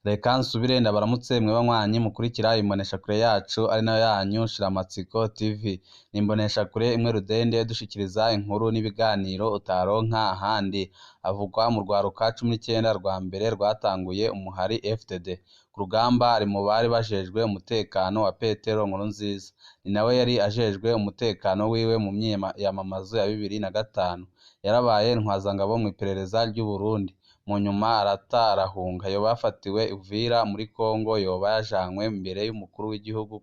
Reka nsubire ndabaramutse mwe banywanyi mukurikira imboneshakure yacu ari nayo yanyu Shiramatsiko TV. Ni imboneshakure imwe rudende dushikiriza inkuru n'ibiganiro utaronka ahandi. Avugwa mu rwaruka 19 rwa mbere rwatanguye umuhari FDD. Ku rugamba ari mu bari bajejwe umutekano wa Petero Nkurunziza. Ni nawe yari ajejwe umutekano wiwe mu myiyamamazo ya 2005. Yarabaye ntwazangabo mu iperereza ry'u Burundi. Mu nyuma arahunga yoba yafatiwe Uvira muri Kongo, yoba yajanywe imbere y'umukuru w'igihugu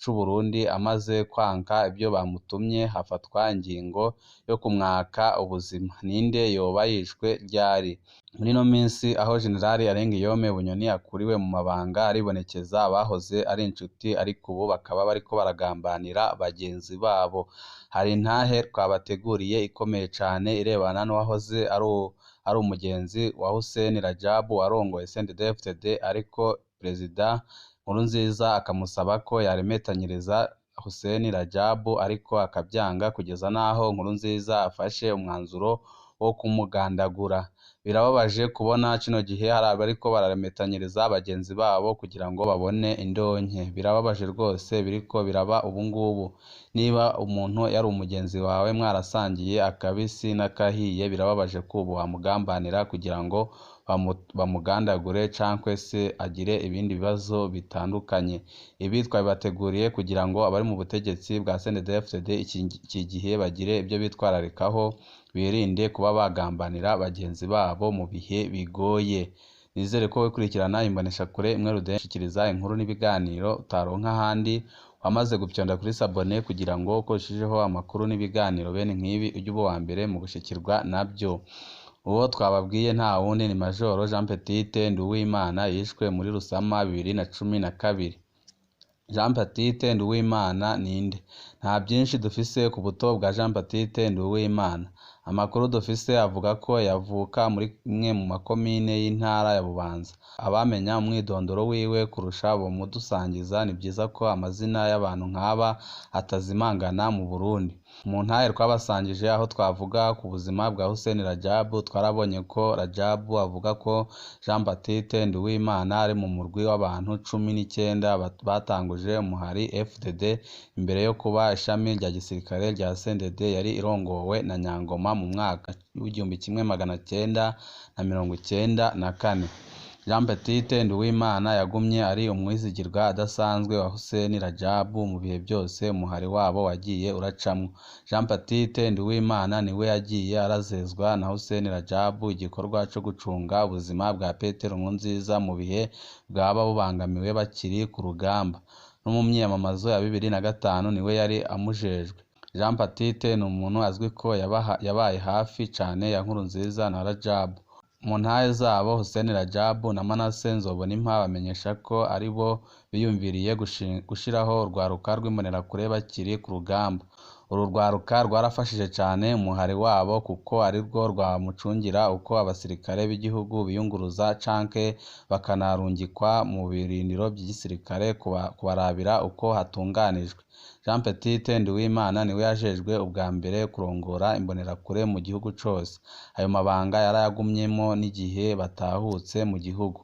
c'u Burundi amaze kwanka ibyo bamutumye, hafatwa ingingo yo kumwaka ubuzima. Ninde yoba yishwe ryari? Muri no minsi aho Generali Arengiyome Bunyoni akuriwe mu mabanga aribonekeza abahoze ari inshuti ariko ubu bakaba bariko baragambanira bagenzi babo. Hari intahe twabateguriye ikomeye cane irebana n'uwahoze ari umugenzi wa Hussein Rajabu warongoye CNDD-FDD, ariko Perezida Nkurunziza akamusaba ko yaremetanyiriza Hussein Rajabu ariko akabyanga kugeza naho Nkurunziza afashe umwanzuro wo kumugandagura. Birababaje kubona kino gihe hari abariko bararemetanyiriza bagenzi babo kugira ngo babone indonke. Birababaje rwose biriko biraba ubu ngubu. Niba umuntu yari umugenzi wawe mwarasangiye akabisi n'akahiye, birababaje ko ubu wamugambanira kugira ngo bamugandagure cankwe se agire ibindi bibazo bitandukanye. Ibi twabibateguriye kugira ngo abari mu butegetsi bwa CNDD-FDD iki gihe bagire ibyo bitwararikaho, birinde kuba bagambanira bagenzi babo mu bihe bigoye. Nizere ko wikurikirana imboneshakure imwe rudashikiriza inkuru n'ibiganiro utaronka ahandi, wamaze gupyonda kuri sabone kugira ngo ukoreshejeho amakuru n'ibiganiro bene nk'ibi ujye uba wa mbere mu gushikirwa nabyo. Uwo twababwiye nta wundi ni Majoro Jean Petite Nduwimana yishwe muri Rusama 2012. Jean Petite Nduwimana ninde? Nta byinshi dufise ku buto bwa Jean Petite Nduwimana. Amakuru dufise avuga ko yavuka muri imwe mu makomine y'intara ya Bubanza. Abamenya umwidondoro wiwe kurusha bo mudusangiza, ni byiza ko amazina y'abantu nk'aba atazimangana mu Burundi. Mu ntahe twabasangije aho twavuga ku buzima bwa Hussein Rajabu, twarabonye ko Rajabu avuga ko Jean Petite Nduwimana ari mu murwi w'abantu 19 batanguje umuhari FDD imbere yo kuba ishami rya gisirikare rya CNDD yari irongowe na Nyangoma mu mwaka w'1994. Jean Petite Nduwimana yagumye ari umwizigirwa adasanzwe wa Hussein Rajabu mu bihe byose umuhari wabo wagiye uracamwo. Jean Petite Nduwimana niwe yagiye arazezwa na Hussein Rajabu igikorwa cyo gucunga ubuzima bwa Petero Nkurunziza mu bihe bwaba bubangamiwe bakiri ku rugamba. No mu myiyamamazo ya 2005 niwe yari amujejwe. Jean Petite ni umuntu azwi ko yabaye hafi cane ya Nkurunziza na Rajabu. Mu ntahe zabo Hussein Rajabu na Manase Nzobonimpa bamenyesha ko ari bo biyumviriye gushiraho urwaruka rw'imbonerakure bakiri ku rugamba. Uru rwaruka rwarafashije cane umuhari wabo kuko ari rwo rwamucungira uko abasirikare b'igihugu biyunguruza canke bakanarungikwa mu birindiro by'igisirikare kubarabira uko hatunganijwe. Jean Petite Nduwimana niwe yajejwe ubwa mbere kurongora imbonerakure mu gihugu cose. Ayo mabanga yarayagumyemo n'igihe batahutse mu gihugu.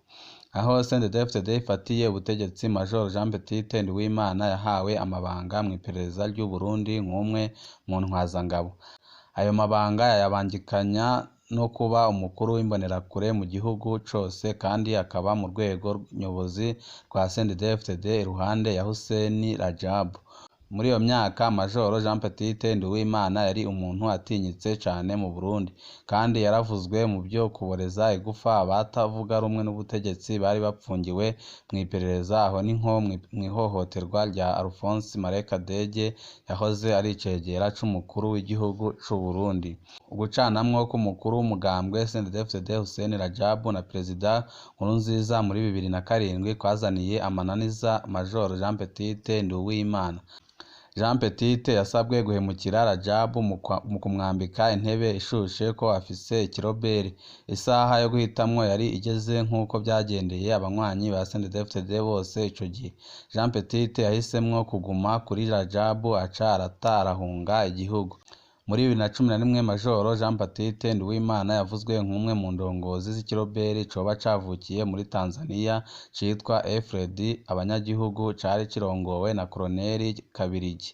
Aho CNDD-FDD ifatiye ubutegetsi, Major Jean Petite Nduwimana yahawe amabanga mu iperereza ry'u Burundi nk'umwe mu ntwazangabo. Ayo mabanga yayabangikanya no kuba umukuru w'imbonerakure mu gihugu cose, kandi akaba mu rwego nyobozi rwa CNDD-FDD iruhande ya Hussein Rajabu. Muri iyo myaka Major Jean Petite Nduwimana yari umuntu atinyitse cane mu Burundi, kandi yaravuzwe mu byo kuboreza igufa abatavuga rumwe n'ubutegetsi bari bapfungiwe mu iperereza. Aho ni nko mu ihohoterwa rya Alphonse Marekadege yahoze ari icegera c'umukuru w'igihugu c'u Burundi. Ugucanamwo k'umukuru w'umugambwe CNDD-FDD Hussein Rajabu na Perezida Nkurunziza muri 2007 kwazaniye amananiza Major Jean Petite Nduwimana. Jean Petite yasabwe guhemukira Rajabu mu kumwambika intebe ishushe ko afise ikiroberi. Isaha yo guhitamwo yari igeze nk'uko byagendeye abanywanyi ba CNDD-FDD bose ico gihe. Jean Petite yahisemwo kuguma kuri Rajabu aca arahunga igihugu. Muri 2011 Majoro Jean Baptiste Nduwimana yavuzwe nk'umwe mu ndongozi z'ikiroberi coba cavukiye muri Tanzania citwa Efred abanyagihugu cari kirongowe na Koloneli Kabirigi.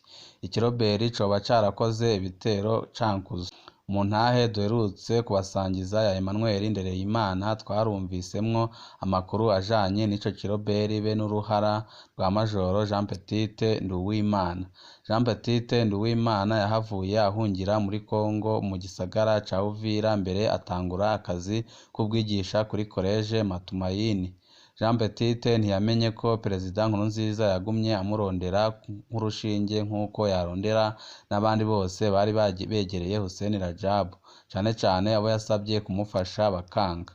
Ikiroberi coba carakoze ibitero cankuzo. Mu ntahe duherutse kubasangiza ya Emmanuel Ndereyimana twarumvisemwo amakuru ajanye n'ico kiroberi be n'uruhara rwa Majoro Jean Baptiste Nduwimana. Jean Baptiste Nduwimana yahavuye ahungira muri Kongo mu gisagara ca Uvira mbere atangura akazi k'ubwigisha kuri College Matumaini. Jean Baptiste ntiyamenye ko Perezida Nkurunziza yagumye amurondera nk'urushinge nk'uko yarondera n'abandi bose bari begereye Hussein Rajab, cane cane abo yasabye kumufasha bakanga.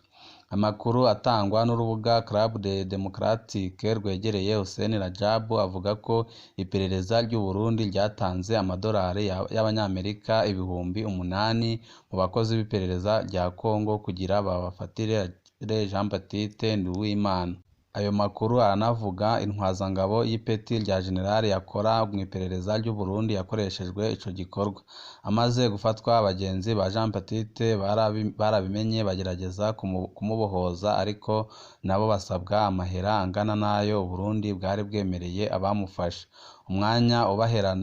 Amakuru atangwa n'urubuga Club de Democratique rwegereye Hussein Rajab avuga ko iperereza ry'u Burundi ryatanze amadolari y'abanyamerika 8,000 mu bakozi b'iperereza rya Kongo kugira babafatire Jean Baptiste Nduwimana. Ayo makuru aranavuga intwazangabo y'ipeti rya generali yakora mu iperereza ry'u Burundi yakoreshejwe ico gikorwa. Amaze gufatwa abagenzi ba Jean Baptiste barabimenye bagerageza kumubohoza ariko nabo basabwa amahera angana nayo Burundi bwari bwemereye abamufasha. Umwanya ubahera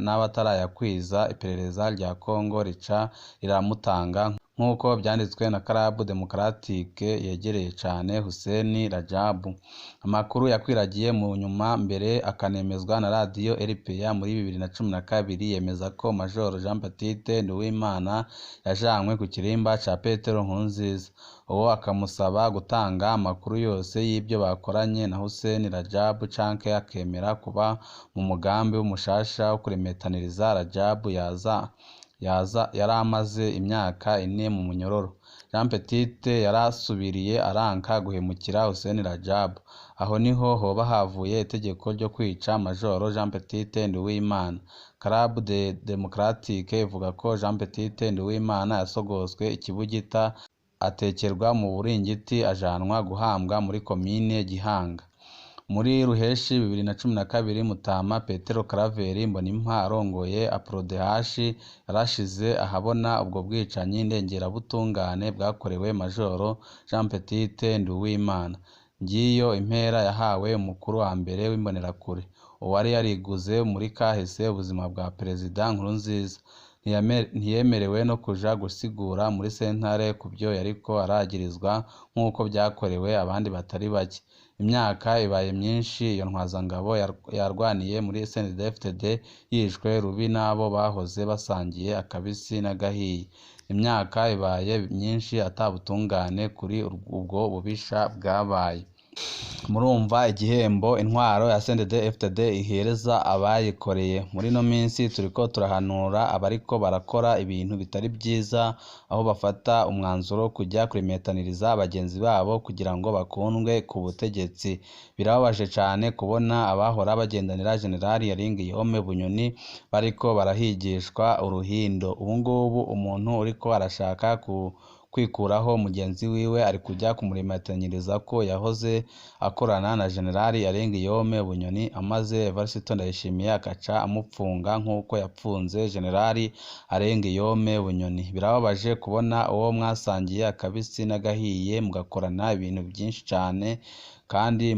n'abatarayakwiza iperereza rya Kongo rica riramutanga nk'uko byanditswe na Club Democratique yegereye cane Hussein Rajab. Amakuru yakwiragiye mu nyuma mbere akanemezwa na radio RPA muri 2012 yemeza ko Major Jean Baptiste Nduwimana yajanwe ku kirimba ca Petero Nkurunziza. Uwo akamusaba gutanga amakuru yose y'ibyo bakoranye na Hussein Rajab canke akemera kuba mu mugambi w'umushasha wo kuremetaniriza Rajab yari amaze imyaka 4 mu munyororo. Jean Baptiste yarasubiriye aranka guhemukira Hussein Rajab. Aho niho hoba havuye itegeko ryo kwica Majoro Jean Baptiste Nduwimana. Club de Democratique ivuga ko Jean Baptiste Nduwimana yasogoswe ikibugita atekerwa mu buringiti ajanwa guhambwa muri komine Gihanga. Muri Ruheshi 2012 Mutama Petero Claver Mbonimpa arongoye APRODH yarashize ahabona ubwo bwicanyi ndengerabutungane bwakorewe Majoro Jean Baptiste Nduwimana. Ngiyo impera yahawe umukuru wa mbere w'imbonerakure uwari yariguze muri kahise ubuzima bwa Perezida Nkurunziza. Ntiyemerewe no kuja gusigura muri sentare kubyo yariko aragirizwa nk'uko byakorewe abandi batari bake. Imyaka ibaye myinshi iyo ntwazangabo yarwaniye muri CNDD-FDD yishwe rubi n'abo bahoze basangiye akabisi n'agahiye. Imyaka ibaye myinshi atabutungane kuri ubwo bubisha bwabaye. Murumva igihembo intwaro ya CNDD-FDD ihereza abayikoreye. Muri no minsi turiko turahanura abariko barakora ibintu bitari byiza aho bafata umwanzuro kujya kurimetaniriza abagenzi babo kugira ngo bakundwe ku butegetsi. Birababaje cyane kubona abahora bagendanira Generali Yaringiyome Bunyoni bariko barahigishwa uruhindo. Ubu ngubu umuntu uriko arashaka kwikuraho mugenzi wiwe ari kujya kumurimatanyiriza ko yahoze akorana na Generali Yaringiyome Bunyoni amaze Evariste Ndayishimiye akaca amupfunga nk'uko yapfunze Generali Yaringiyome Bunyoni. Birababaje kubona uwo mwasangiye akabisi n'agahiye mugakorana ibintu byinshi cyane kandi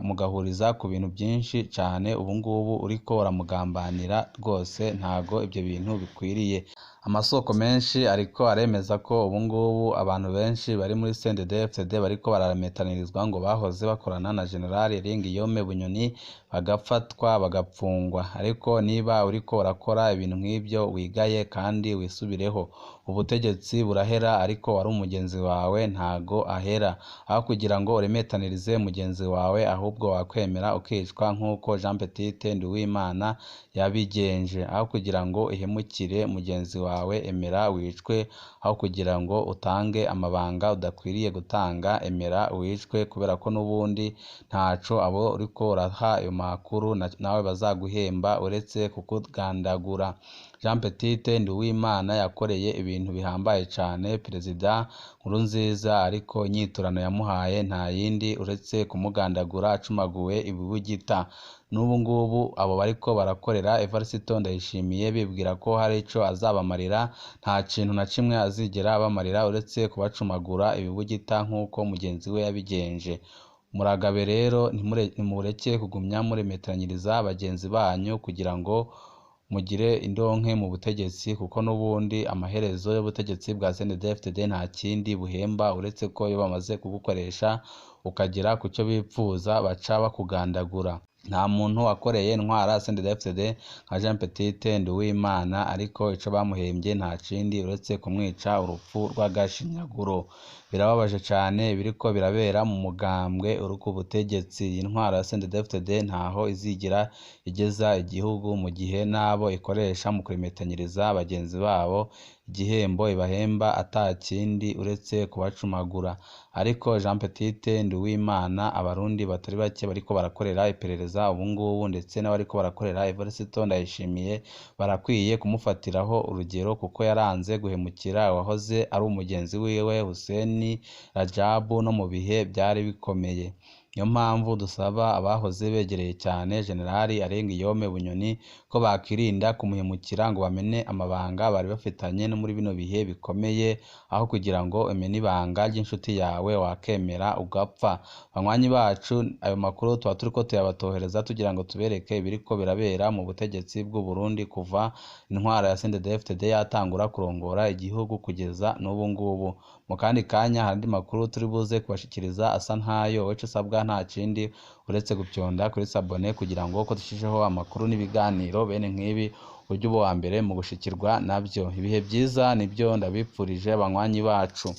mugahuriza ku bintu byinshi cyane. Ubu ngubu uriko uramugambanira rwose ntago ibyo bintu bikwiriye. Amasoko menshi ariko aremeza ko ubu ngubu abantu benshi bari muri CNDD-FDD bariko barametanirizwa ngo bahoze bakorana na Generali Yaringiyome Bunyoni bagafatwa bagapfungwa. Ariko niba uriko urakora ibintu nk'ibyo wigaye kandi wisubireho. Ubutegetsi burahera ariko wari umugenzi wawe ntago ahera. Aho kugira ngo uremetanirize mugenzi wawe ahubwo wakwemera ukicwa nk'uko Jean Baptiste Nduwimana yabigenje. Aho kugira ngo ihemukire mugenzi wawe emera wicwe. Aho kugira ngo utange amabanga udakwiriye gutanga emera wicwe kubera ko n'ubundi ntaco abo uriko uraha ayo Amakuru nawe bazaguhemba uretse kukugandagura. Jean Petite Nduwimana yakoreye ibintu bihambaye cyane Perezida Nkurunziza, ariko inyiturano yamuhaye nta yindi uretse kumugandagura acumaguwe ibibugita. N'ubu ngubu abo bariko barakorera Evariste Ndayishimiye bibwira ko hari ico azabamarira, nta kintu na kimwe azigera abamarira uretse kubacumagura ibibugita nk'uko mugenzi we yabigenje. Muragabe rero ntimureke kugumya muremeteranyiriza bagenzi banyu kugira ngo mugire indonke mu butegetsi, kuko n'ubundi amaherezo y'ubutegetsi bwa CNDD-FDD nta kindi buhemba uretse ko iyo bamaze kugukoresha ukagera ku cyo bipfuza baca bakugandagura. Nta muntu wakoreye intwara CNDD-FDD nka Jean Petite Nduwimana, ariko ico bamuhembye nta kindi uretse kumwica urupfu rw'agashinyaguro. Birababaje cyane biriko birabera mu mugambwe uri ku butegetsi. Intwara ya CNDD-FDD ntaho izigira igeza igihugu, mu gihe nabo ikoresha mu kurimetanyiriza bagenzi babo igihembo ibahemba ata kindi uretse kubacumagura. Ariko Jean Petite Nduwimana abarundi batari bake bariko barakorera iperereza ubu ngubu, ndetse n'abariko barakorera Evariste Ndayishimiye barakwiye kumufatiraho urugero, kuko yaranze guhemukira wahoze ari umugenzi wiwe Hussein Rajabu no mu bihe byari bikomeye. Niyo mpamvu dusaba abahoze begereye cyane Generali Arengiyome Bunyoni ko bakirinda kumuhemukira ngo bamene amabanga bari bafitanye no muri bino bihe bikomeye, aho kugira ngo emene ibanga ry'inshuti yawe wakemera ugapfa. Banywanyi bacu, ayo makuru tuba turiko tuyabatohereza tugira ngo tubereke ibiriko birabera mu butegetsi bw'u Burundi kuva intwara ya CNDD-FDD yatangura kurongora igihugu kugeza n'ubu ngubu. Mu kandi kanya hari andi makuru turi buze kubashikiriza asa ntayo, ico usabwa nta kindi uretse gupyonda kuri sabone kugira ngo ko dushijeho amakuru n'ibiganiro bene nk'ibi ujye uba wa mbere mu gushikirwa nabyo. Ibihe byiza nibyo ndabipfurije banywanyi bacu.